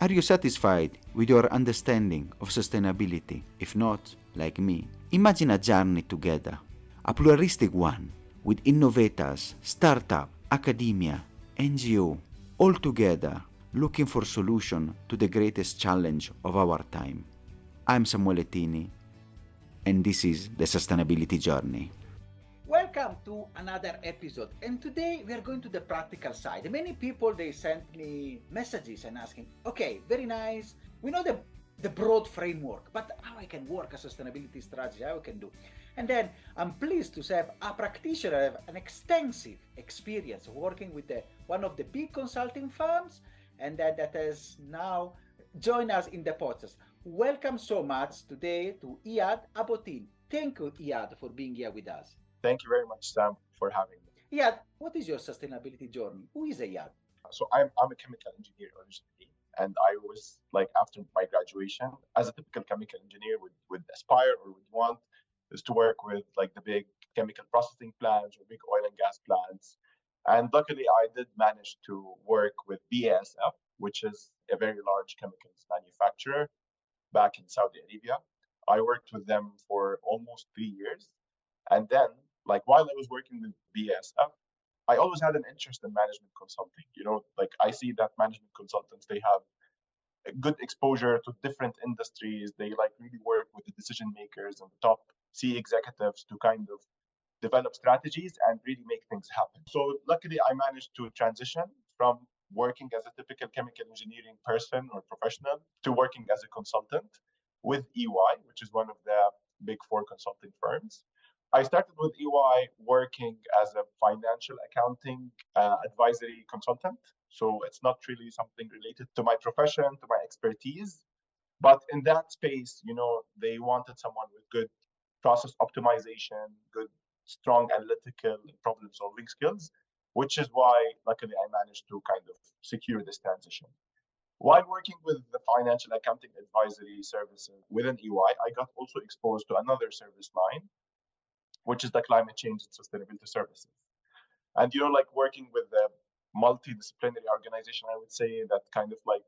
Are you satisfied with your understanding of sustainability? If not, like me, imagine a journey together, a pluralistic one, with innovators, startup, academia, NGO, all together looking for solution to the greatest challenge of our time. I'm Samuele Tini, and this is the Sustainability Journey. Welcome to another episode, and today we are going to the practical side. Many people, they sent me messages and asking, okay, very nice, we know the broad framework, but how I can work a sustainability strategy, how I can do. And then I'm pleased to have a practitioner have an extensive experience working with one of the big consulting firms, and that has now joined us in the podcast. Welcome so much today to Eyad Abotteen. Thank you, Eyad, for being here with us. Thank you very much, Sam, for having me. Eyad, what is your sustainability journey? Who is Eyad? So I'm a chemical engineer originally, and I was like after my graduation, as a typical chemical engineer would aspire or would want, is to work with like the big chemical processing plants or big oil and gas plants. And luckily, I did manage to work with BASF, which is a very large chemicals manufacturer back in Saudi Arabia. I worked with them for almost 3 years. And then, like while I was working with BASF, I always had an interest in management consulting. Like I see that management consultants, they have a good exposure to different industries. They like really work with the decision makers and the top C executives to kind of develop strategies and really make things happen. So luckily, I managed to transition from working as a typical chemical engineering person or professional to working as a consultant with EY, which is one of the big four consulting firms. I started with EY working as a financial accounting advisory consultant. So it's not really something related to my profession, to my expertise. But in that space, they wanted someone with good process optimization, good, strong analytical problem solving skills, which is why, luckily, I managed to kind of secure this transition. While working with the financial accounting advisory services within EY, I got also exposed to another service line, which is the climate change and sustainability services. And, like working with a multidisciplinary organization, I would say that kind of like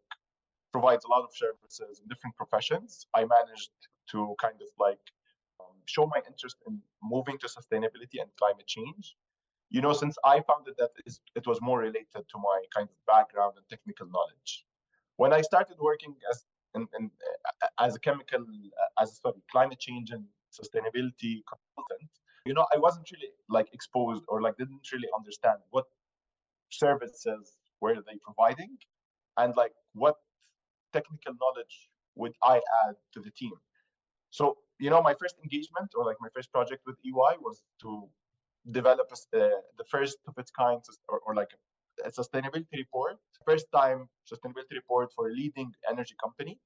provides a lot of services in different professions. I managed to kind of like show my interest in moving to sustainability and climate change. Since I found that it was more related to my kind of background and technical knowledge. When I started working as a climate change and sustainability consultant, I wasn't really like exposed or like didn't really understand what services were they providing and like what technical knowledge would I add to the team. So, my first engagement or like my first project with EY was to develop the first of its kind or like a sustainability report, first time sustainability report for a leading energy company.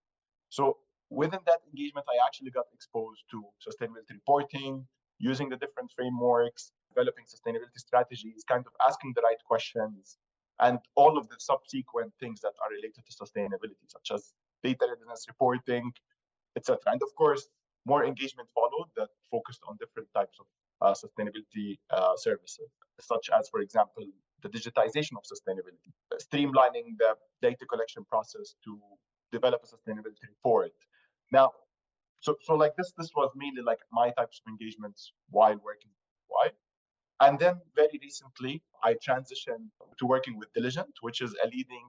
So within that engagement, I actually got exposed to sustainability reporting, using the different frameworks, developing sustainability strategies, kind of asking the right questions, and all of the subsequent things that are related to sustainability, such as data readiness reporting, etc. And of course, more engagement followed that focused on different types of sustainability services, such as, for example, the digitization of sustainability, streamlining the data collection process to develop a sustainability report. Now, so like this was mainly like my types of engagements while working with Y. And then very recently, I transitioned to working with Diligent, which is a leading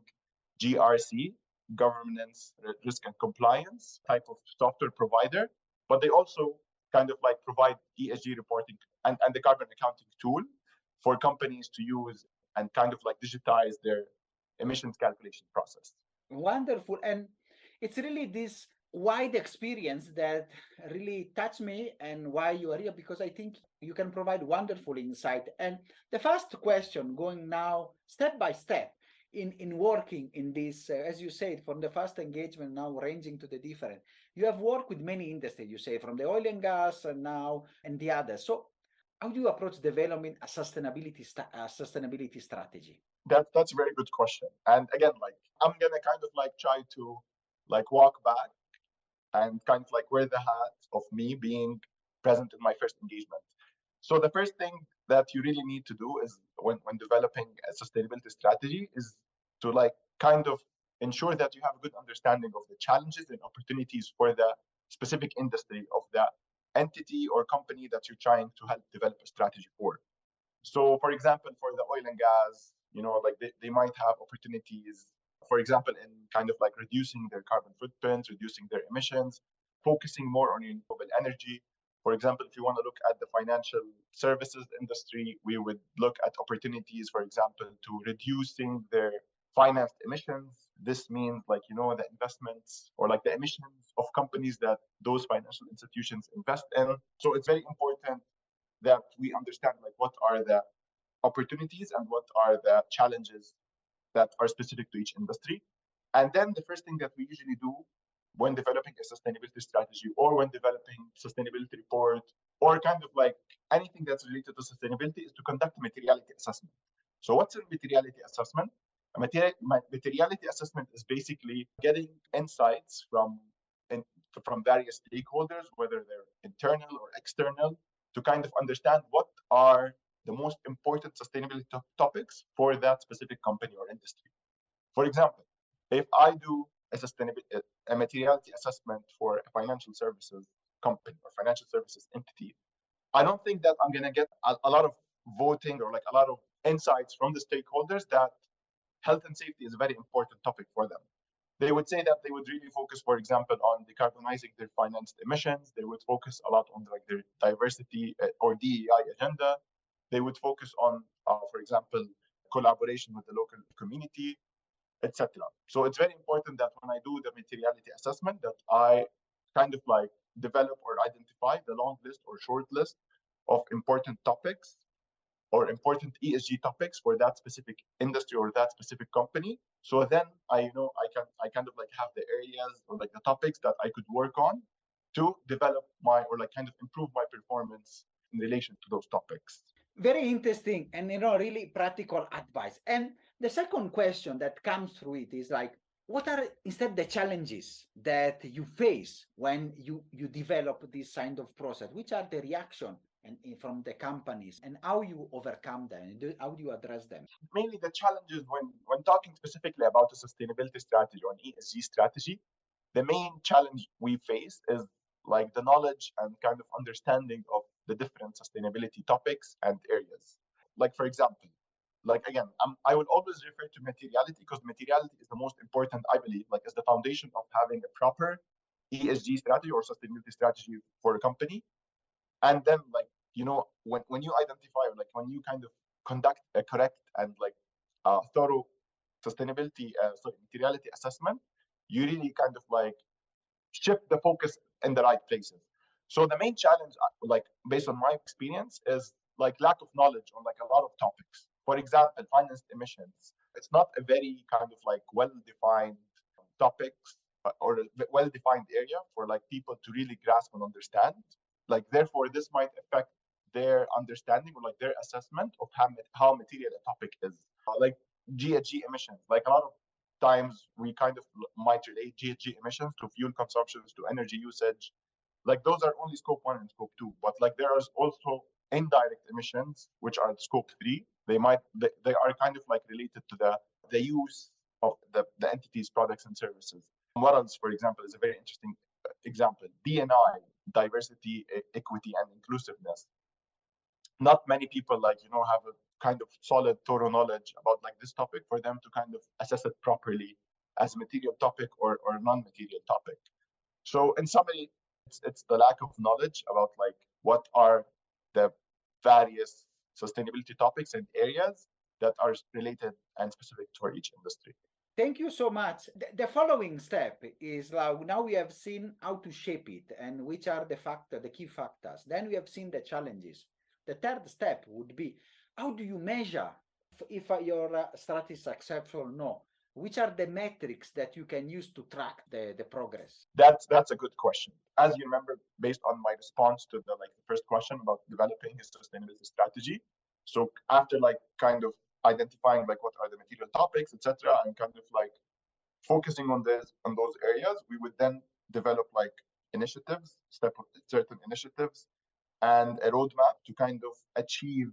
GRC, governance, risk and compliance type of software provider. But they also kind of like provide ESG reporting and the carbon accounting tool for companies to use and kind of like digitize their emissions calculation process. Wonderful. And it's really this wide experience that really touched me and why you are here, because I think you can provide wonderful insight. And the first question, going now step by step in working in this, as you said, from the first engagement now ranging to the different, you have worked with many industries, you say, from the oil and gas and now and the others. So how do you approach developing a sustainability strategy? That's a very good question. And again, like I'm gonna kind of like try to like walk back and kind of like wear the hat of me being present in my first engagement. So the first thing that you really need to do is when developing a sustainability strategy is to like kind of ensure that you have a good understanding of the challenges and opportunities for the specific industry of the entity or company that you're trying to help develop a strategy for. So, for example, for the oil and gas, like they might have opportunities, for example, in kind of like reducing their carbon footprint, reducing their emissions, focusing more on renewable energy. For example, if you want to look at the financial services industry, we would look at opportunities, for example, to reducing their financed emissions. This means like, the investments or like the emissions of companies that those financial institutions invest in. So it's very important that we understand like what are the opportunities and what are the challenges that are specific to each industry. And then the first thing that we usually do when developing a sustainability strategy or when developing sustainability report or kind of like anything that's related to sustainability is to conduct a materiality assessment. So what's a materiality assessment? A materiality assessment is basically getting insights from various stakeholders, whether they're internal or external, to kind of understand what are the most important sustainability topics for that specific company or industry. For example, if I do a materiality assessment for a financial services company or financial services entity, I don't think that I'm going to get a lot of voting or like a lot of insights from the stakeholders that health and safety is a very important topic for them. They would say that they would really focus, for example, on decarbonizing their financed emissions. They would focus a lot on like their diversity or DEI agenda. They would focus on, for example, collaboration with the local community, etc. So it's very important that when I do the materiality assessment, that I kind of like develop or identify the long list or short list of important topics or important ESG topics for that specific industry or that specific company. So then I kind of like have the areas or like the topics that I could work on to develop or like kind of improve my performance in relation to those topics. Very interesting and really practical advice. And the second question that comes through it is like, what are instead the challenges that you face when you develop this kind of process? Which are the reaction and from the companies and how you overcome them and how do you address them? Mainly the challenges when talking specifically about a sustainability strategy or an ESG strategy, the main challenge we face is like the knowledge and kind of understanding of the different sustainability topics and areas. Like, for example, like again, I will always refer to materiality because materiality is the most important, I believe, like is the foundation of having a proper ESG strategy or sustainability strategy for a company. And then like, when you identify or like when you kind of conduct a correct and like thorough sustainability, materiality assessment, you really kind of like shift the focus in the right places. So the main challenge, like based on my experience, is like lack of knowledge on like a lot of topics. For example, financed emissions. It's not a very kind of like well-defined topics or a well-defined area for like people to really grasp and understand. Like therefore, this might affect their understanding or like their assessment of how material a topic is. Like GHG emissions, like a lot of times we kind of might relate GHG emissions to fuel consumptions, to energy usage. Like those are only scope 1 and scope 2, but like there is also indirect emissions, which are scope 3. They are kind of like related to the use of the entity's products and services. What else, for example, is a very interesting example? D&I, diversity, equity, and inclusiveness. Not many people have a kind of solid, thorough knowledge about like this topic for them to kind of assess it properly as a material topic or non-material topic. So in summary, it's the lack of knowledge about like what are the various sustainability topics and areas that are related and specific for each industry. Thank you so much. The following step is now we have seen how to shape it and which are the key factors. Then we have seen the challenges. The third step would be how do you measure if your strategy is successful or no? Which are the metrics that you can use to track the progress? That's a good question. As you remember, based on my response to the first question about developing a sustainability strategy. So after kind of identifying what are the material topics, etc., and kind of focusing on those areas, we would then develop initiatives, certain initiatives, and a roadmap to kind of achieve,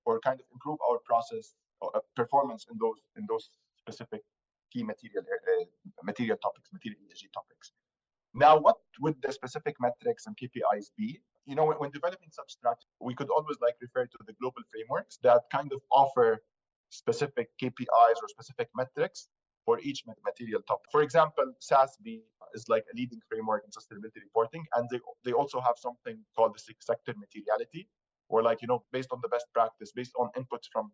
or kind of improve our process or performance in those specific key material topics, material ESG topics. Now, what would the specific metrics and KPIs be? When developing such strategy, we could always refer to the global frameworks that kind of offer specific KPIs or specific metrics for each material topic. For example, SASB is a leading framework in sustainability reporting, and they also have something called the sector materiality, or based on the best practice, based on inputs from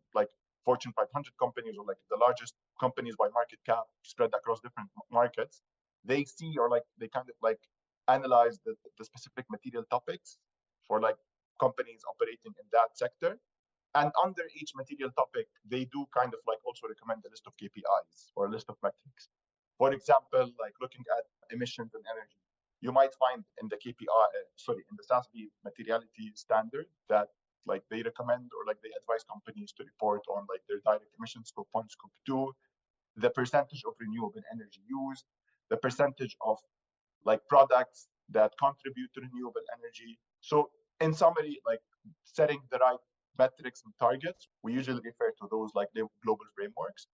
Fortune 500 companies or the largest companies by market cap spread across different markets. They see or they kind of analyze the specific material topics for companies operating in that sector. And under each material topic, they do kind of also recommend a list of KPIs or a list of metrics. For example, looking at emissions and energy, you might find in the in the SASB materiality standard that they recommend or they advise companies to report on their direct emissions, scope 1, scope 2, the percentage of renewable energy used, the percentage of products that contribute to renewable energy. So in summary, setting the right metrics and targets, we usually refer to those the global frameworks.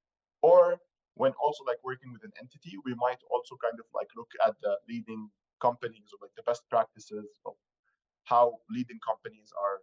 Or when also working with an entity, we might also kind of look at the leading companies or the best practices of how leading companies are,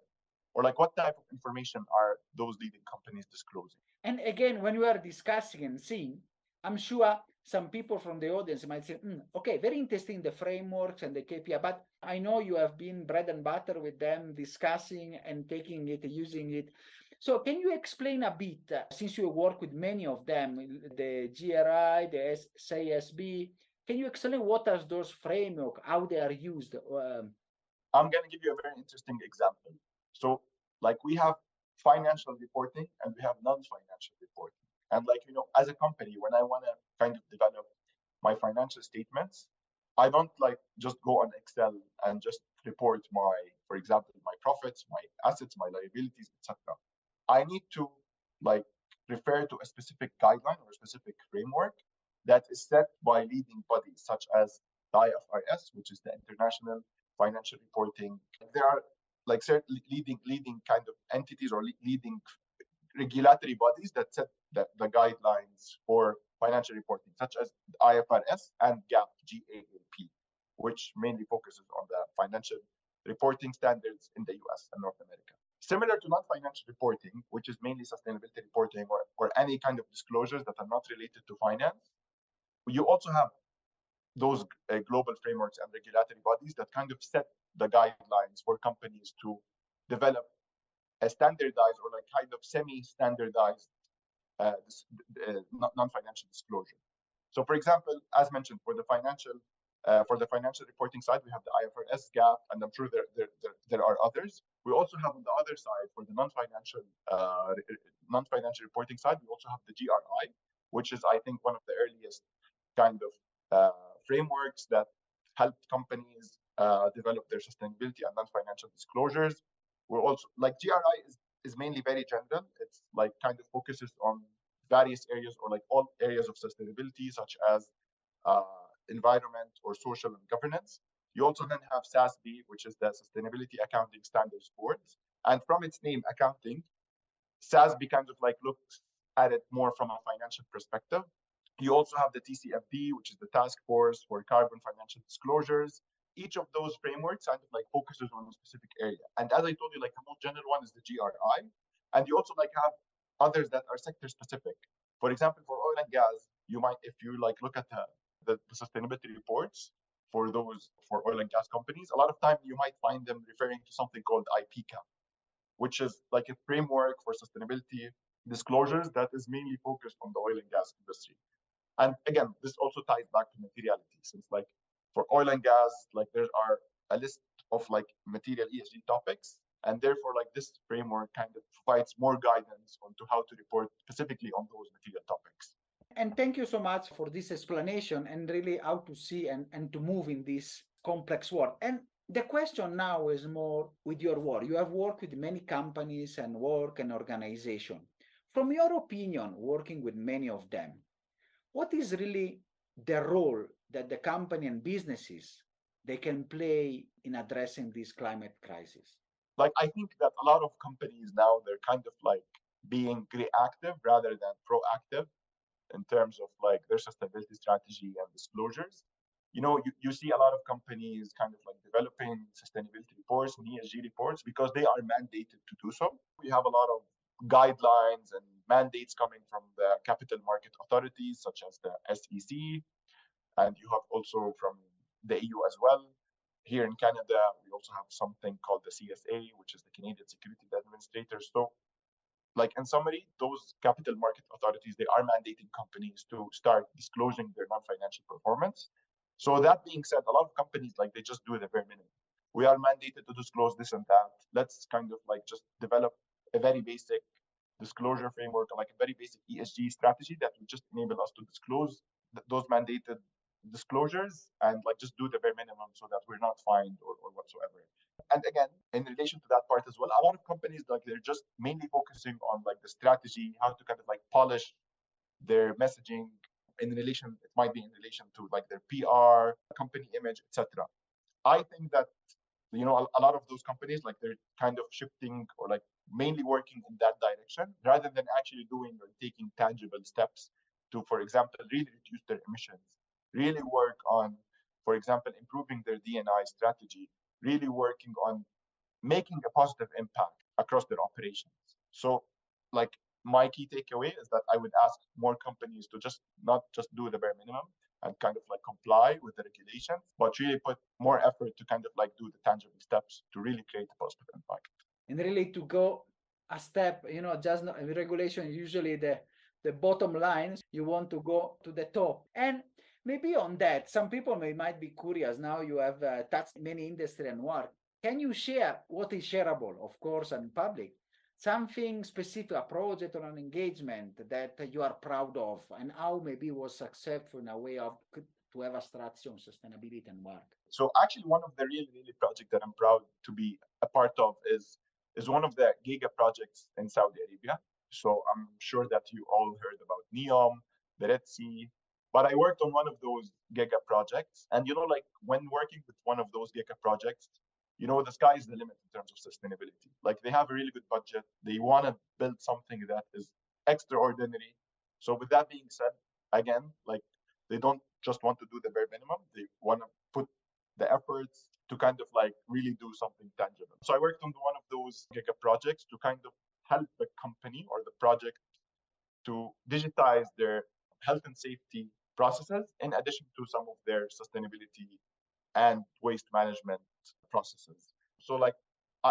or what type of information are those leading companies disclosing. And again, when we are discussing and seeing, I'm sure some people from the audience might say, okay, very interesting, the frameworks and the KPI, but I know you have been bread and butter with them, discussing and taking it, using it. So can you explain a bit, since you work with many of them, the GRI, the SASB, can you explain what are those frameworks, how they are used? I'm going to give you a very interesting example. So we have financial reporting and we have non-financial reporting. And as a company, when I want to kind of develop my financial statements, I don't just go on Excel and just report for example, my profits, my assets, my liabilities, etc. I need to refer to a specific guideline or a specific framework that is set by leading bodies such as the IFRS, which is the International Financial Reporting. There are certain leading kind of entities or leading regulatory bodies that set the guidelines for financial reporting, such as IFRS and GAAP, which mainly focuses on the financial reporting standards in the US and North America. Similar to non-financial reporting, which is mainly sustainability reporting or any kind of disclosures that are not related to finance, you also have those global frameworks and regulatory bodies that kind of set the guidelines for companies to develop a standardized or kind of semi-standardized non-financial disclosure. So, for example, as mentioned, for the financial reporting side, we have the IFRS, GAAP, and I'm sure there are others. We also have on the other side, for the non-financial reporting side, we also have the GRI, which is, I think, one of the earliest kind of frameworks that helped companies develop their sustainability and non-financial disclosures. We're also GRI is mainly very general. It's kind of focuses on various areas or all areas of sustainability, such as environment or social and governance. You also then have SASB, which is the Sustainability Accounting Standards Board. And from its name, accounting, SASB kind of looks at it more from a financial perspective. You also have the TCFD, which is the Task Force for Carbon Financial Disclosures. Each of those frameworks kind of focuses on a specific area. And as I told you, the most general one is the GRI. And you also have others that are sector specific. For example, for oil and gas, you might, if you look at the sustainability reports for oil and gas companies, a lot of time you might find them referring to something called IPCAP, which is a framework for sustainability disclosures that is mainly focused on the oil and gas industry. And again, this also ties back to materiality, since for oil and gas, there are a list of material ESG topics, and therefore this framework kind of provides more guidance on to how to report specifically on those material topics. And thank you so much for this explanation and really how to see and to move in this complex world. And the question now is more with your work. You have worked with many companies and work and organization. From your opinion, working with many of them, what is really the role that the company and businesses they can play in addressing this climate crisis? I think that a lot of companies now, they're kind of being reactive rather than proactive in terms of like their sustainability strategy and disclosures. You see a lot of companies kind of like developing sustainability reports and ESG reports because they are mandated to do so. We have a lot of guidelines and mandates coming from the capital market authorities such as the SEC, and you have also from the EU as well. Here in Canada, we also have something called the CSA, which is the Canadian Securities Administrators. So like in summary, those capital market authorities, they are mandating companies to start disclosing their non-financial performance. So that being said, a lot of companies like they just do the bare minimum. We are mandated to disclose this and that. Let's kind of like just develop a very basic disclosure framework, like a very basic ESG strategy that would just enable us to disclose those mandated disclosures and like just do the bare minimum so that we're not fined or whatsoever. And again, in relation to that part as well, a lot of companies like they're just mainly focusing on like the strategy, how to kind of like polish their messaging in relation, it might be in relation to like their PR, company image, etc. I think that a lot of those companies like they're kind of shifting or like mainly working in that direction rather than actually doing or taking tangible steps to, for example, really reduce their emissions, really work on, for example, improving their D&I strategy, really working on making a positive impact across their operations. So like my key takeaway is that I would ask more companies to just not just do the bare minimum and kind of like comply with the regulations, but really put more effort to kind of like do the tangible steps to really create a positive impact. And really to go a step, just not, regulation is usually the bottom line. You want to go to the top. And maybe on that, some people might be curious. Now you have touched many industry and work. Can you share what is shareable, of course, and public? Something specific, a project or an engagement that you are proud of, and how maybe was successful in a way of to have a strategy on sustainability and work. So actually, one of the really projects that I'm proud to be a part of is one of the giga projects in Saudi Arabia. So I'm sure that you all heard about NEOM, the Red Sea, but I worked on one of those giga projects. And like when working with one of those giga projects, the sky is the limit in terms of sustainability. Like they have a really good budget. They want to build something that is extraordinary. So with that being said, again, like they don't just want to do the bare minimum. They want to put the efforts to kind of like really do something tangible. So I worked on one of those giga projects to kind of help the company or the project to digitize their health and safety processes in addition to some of their sustainability and waste management processes. So like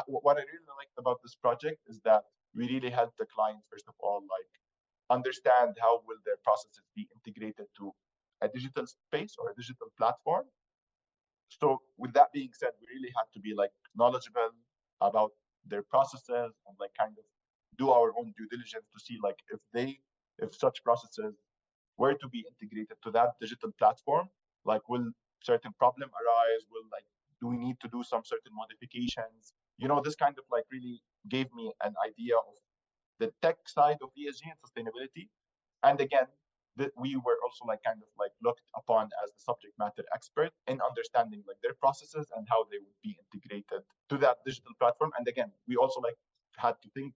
what I really liked about this project is that we really helped the client, first of all, like understand how will their processes be integrated to a digital space or a digital platform. So with that being said, we really had to be like knowledgeable about their processes and like kind of do our own due diligence to see like if such processes were to be integrated to that digital platform, like will certain problem arise, will like do we need to do some certain modifications? This kind of like really gave me an idea of the tech side of ESG and sustainability. And again, that we were also like kind of like looked upon as the subject matter expert in understanding like their processes and how they would be integrated to that digital platform. And again, we also like had to think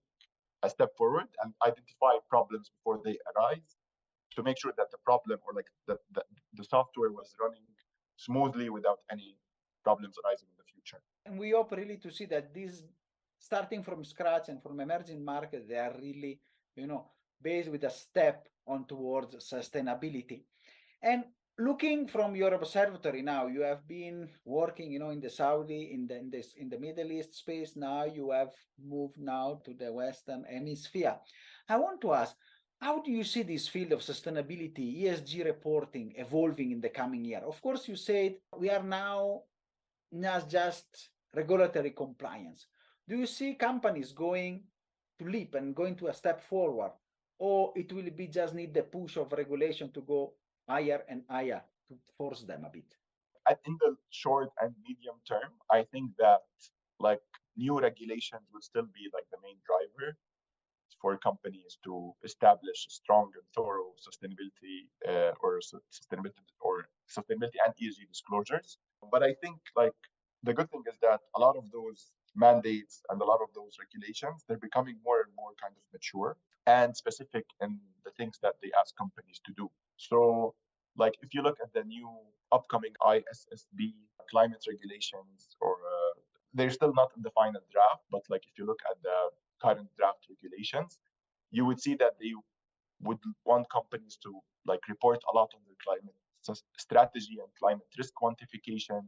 a step forward and identify problems before they arise to make sure that the problem or like the software was running smoothly without any problems arising in the future. And we hope really to see that these starting from scratch and from emerging markets, they are really, based with a step on towards sustainability. And looking from your observatory now, you have been working, in the Saudi, in the Middle East space. Now you have moved now to the Western Hemisphere. I want to ask, how do you see this field of sustainability, ESG reporting evolving in the coming year? Of course, you said we are now not just regulatory compliance. Do you see companies going to leap and going to a step forward, or it will be just need the push of regulation to go higher and higher to force them a bit? In the short and medium term, I think that like new regulations would still be like the main driver for companies to establish strong and thorough sustainability sustainability and ESG disclosures. But I think like the good thing is that a lot of those mandates and a lot of those regulations, they're becoming more and more kind of mature. and specific in the things that they ask companies to do. So, like if you look at the new upcoming ISSB climate regulations, or they're still not in the final draft, but like if you look at the current draft regulations, you would see that they would want companies to like report a lot on their climate strategy and climate risk quantification,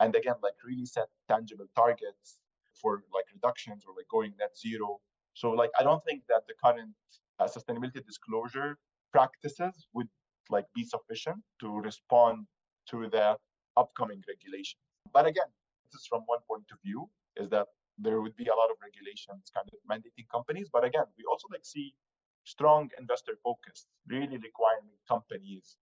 and again like really set tangible targets for like reductions or like going net zero. So like I don't think that the current sustainability disclosure practices would like be sufficient to respond to the upcoming regulations. But again, this is from one point of view, is that there would be a lot of regulations kind of mandating companies. But again, we also like see strong investor focus really requiring companies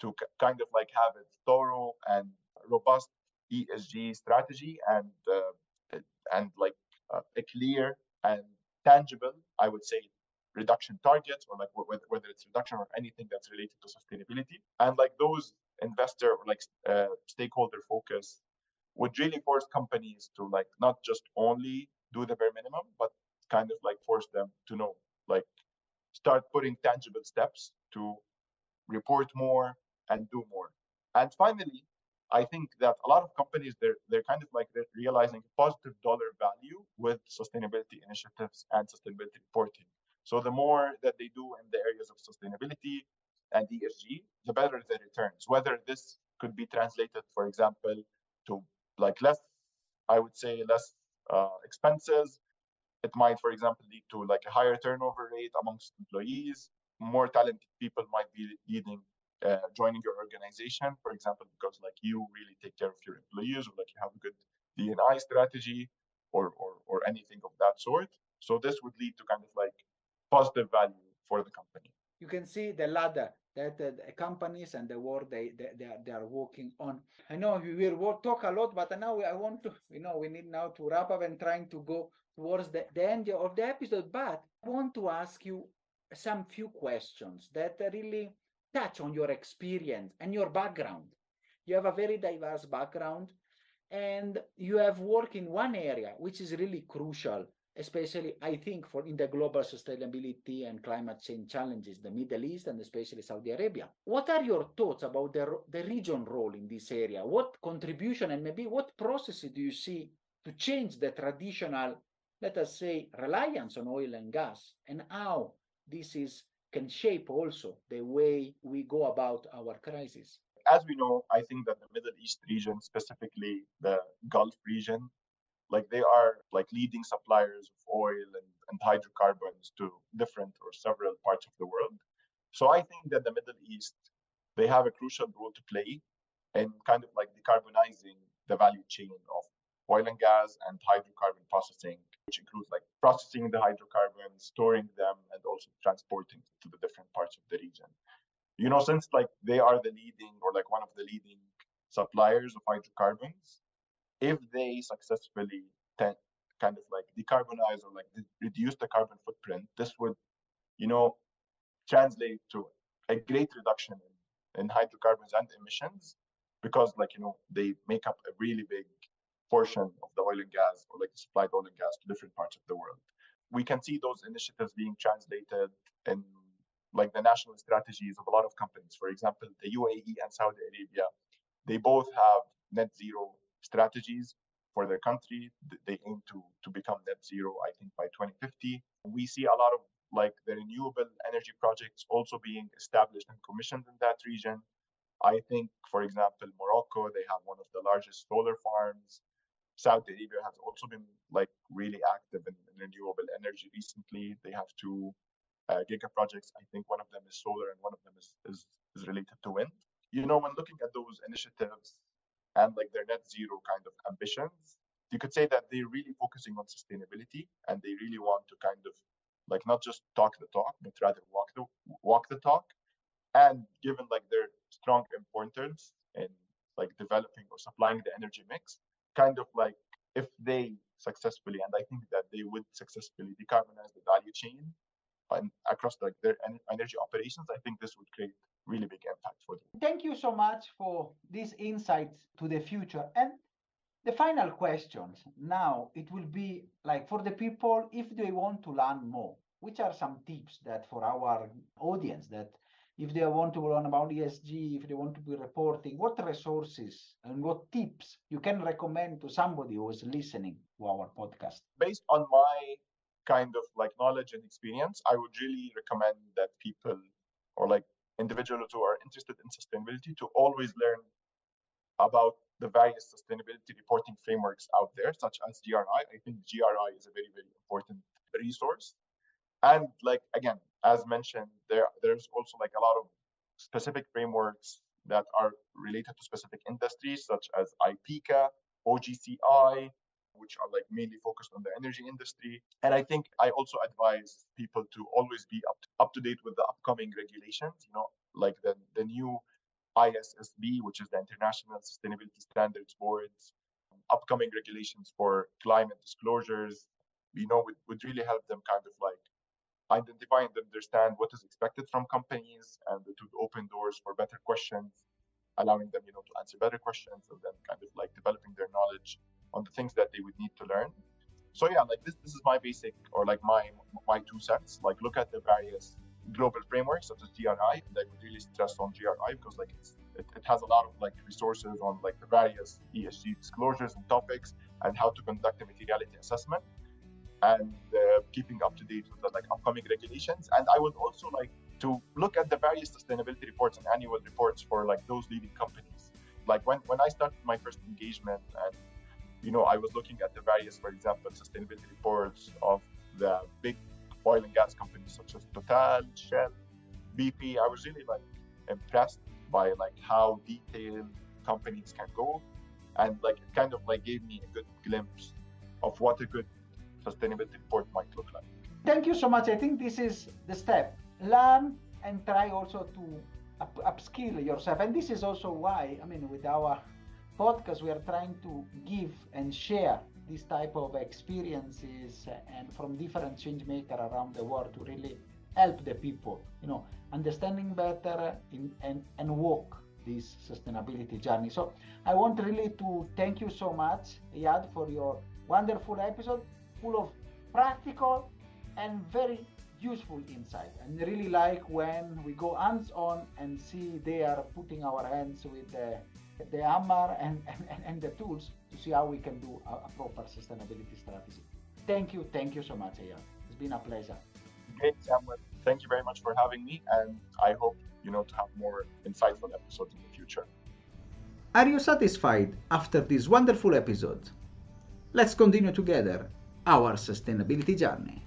to kind of like have a thorough and robust ESG strategy, and like a clear and tangible, I would say, reduction targets, or like whether it's reduction or anything that's related to sustainability. And like those investor or like stakeholder focus would really force companies to like not just only do the bare minimum, but kind of like force them to know, like start putting tangible steps to report more and do more. And finally, I think that a lot of companies they're kind of like they're realizing positive dollar value with sustainability initiatives and sustainability reporting. So the more that they do in the areas of sustainability and ESG, the better the returns. Whether this could be translated, for example, to like less, I would say less expenses. It might, for example, lead to like a higher turnover rate amongst employees. More talented people might be leading, joining your organization, for example, because like you really take care of your employees, or like you have a good D&I strategy, or anything of that sort. So this would lead to kind of like positive value for the company. You can see the ladder that the companies and the work they are working on. I know we will talk a lot, but now I want to, we need now to wrap up and trying to go towards the end of the episode. But I want to ask you some few questions that really touch on your experience and your background. You have a very diverse background, and you have worked in one area which is really crucial, especially I think for in the global sustainability and climate change challenges, the Middle East and especially Saudi Arabia. What are your thoughts about the region role in this area? What contribution and maybe what processes do you see to change the traditional, let us say, reliance on oil and gas, and how this is can shape also the way we go about our crisis? As we know, I think that the Middle East region, specifically the Gulf region, like they are like leading suppliers of oil and hydrocarbons to different or several parts of the world. So I think that the Middle East, they have a crucial role to play in kind of like decarbonizing the value chain of oil and gas and hydrocarbon processing, which includes like processing the hydrocarbons, storing them, and also transporting to the different parts of the region. Since like they are the leading, or like one of the leading suppliers of hydrocarbons, if they successfully kind of like decarbonize or like reduce the carbon footprint, this would, you know, translate to a great reduction in hydrocarbons and emissions, because like, they make up a really big portion of the oil and gas, or like the supplied oil and gas to different parts of the world. We can see those initiatives being translated in like the national strategies of a lot of companies. For example, the UAE and Saudi Arabia, they both have net zero strategies for their country. They aim to become net zero, I think, by 2050. We see a lot of like the renewable energy projects also being established and commissioned in that region. I think, for example, Morocco, they have one of the largest solar farms. Saudi Arabia has also been like really active in renewable energy recently. They have two giga projects. I think one of them is solar and one of them is related to wind. When looking at those initiatives and like their net zero kind of ambitions, you could say that they're really focusing on sustainability, and they really want to kind of like not just talk the talk, but rather walk the talk. And given like their strong importance in like developing or supplying the energy mix, kind of like if they successfully, and I think that they would successfully decarbonize the value chain and across like their energy operations, I think this would create really big impact for them. Thank you so much for these insights to the future. And the final questions now, it will be like for the people, if they want to learn more, which are some tips that for our audience, that if they want to learn about ESG, if they want to be reporting, what resources and what tips you can recommend to somebody who is listening to our podcast? Based on my kind of like knowledge and experience, I would really recommend that people or like individuals who are interested in sustainability to always learn about the various sustainability reporting frameworks out there, such as GRI. I think GRI is a very, very important resource. And like, again, as mentioned, there's also like a lot of specific frameworks that are related to specific industries, such as IPCA, OGCI, which are like mainly focused on the energy industry. And I think I also advise people to always be up to date with the upcoming regulations, like the new ISSB, which is the International Sustainability Standards Board's upcoming regulations for climate disclosures, would really help them kind of like identify and understand what is expected from companies, and it would open doors for better questions, allowing them, to answer better questions, and then kind of like developing their knowledge on the things that they would need to learn. So yeah, like this is my basic, or like my 2 cents. Like, look at the various global frameworks such as GRI, and I would really stress on GRI because like it has a lot of like resources on like the various ESG disclosures and topics, and how to conduct a materiality assessment, and keeping up to date with the like upcoming regulations. And I would also like to look at the various sustainability reports and annual reports for like those leading companies. Like when I started my first engagement, and I was looking at the various, for example, sustainability reports of the big oil and gas companies such as Total, Shell, BP. I was really like impressed by like how detailed companies can go, and like it kind of like gave me a good glimpse of what a good sustainability report might look like. Thank you so much. I think this is the step. Learn and try also to upskill yourself. And this is also why, with our podcast, we are trying to give and share this type of experiences and from different change makers around the world to really help the people, understanding better and walk this sustainability journey. So I want really to thank you so much, Eyad, for your wonderful episode, full of practical and very useful insight. And really like when we go hands-on and see they are putting our hands with the hammer and the tools to see how we can do a proper sustainability strategy. Thank you so much, Eyad. It's been a pleasure. Great, Samuel. Thank you very much for having me, and I hope to have more insightful episodes in the future. Are you satisfied after this wonderful episode? Let's continue together our sustainability journey.